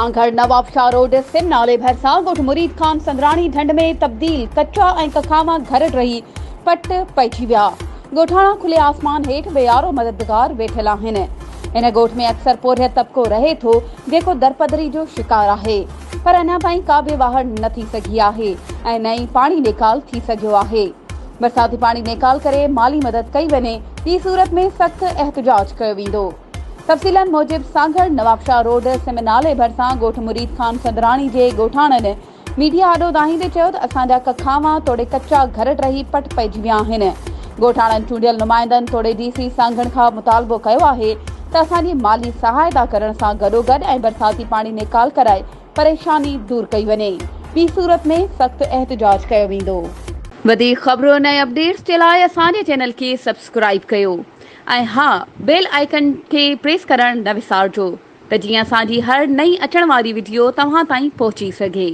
Sanghar Nawabshah road SIM नाले भरिसां ॻोठ मुरीद खान संदराणी ढंढ में तब्दील कच्चा ऐं कखावा घर रही पट पइजी विया। ॻोठाणा खुले आसमान हेठि बेयारो मददगार वेठल आहिनि। इन ॻोठ में अक्सर पोरिय तबिको रहे थो जेको दरपदरी जो शिकार आहे, पर अञा ताईं का बि वाहड़ न थी सघी आहे ऐं न ई पाणी निकाल थी सघियो आहे। बरसाती पाणी निकाल करे माली मदद कई वञे, ॿी सूरत में सख़्त एहतिजाज कयो वेंदो। तफ़सीलन मूजिब सांगड़ नवाबशाह रोड सिम नाले भरिसां ॻोठ मुरीद खान संदराणी जे ॻोठाणनि मीडिया आॾो दाहींदे चयो त असांजा कखावा तोड़े कच्चा घर रही पट पइजी विया आहिनि। ॻोठाणनि चूंडियल नुमाइंदनि तोड़े डीसी सांगड़ खां मुतालबो कयो आहे त असांजी माली सहायता करण सां गॾोगॾु ऐं बरसाती पाणी निकाल कराए परेशानी दूर कई वञे, ॿी सूरत में सख़्त एहतिजाज कयो वेंदो। वधीक ख़बरुनि ऐं अपडेट्स जे लाइ असांजे चैनल खे सब्सक्राइब कयो ऐं हा, बेल आइकन खे प्रेस करण न विसारिजो त जीअं असांजी हर नई अचण वारी वीडियो तव्हां ताईं पहुची सघे।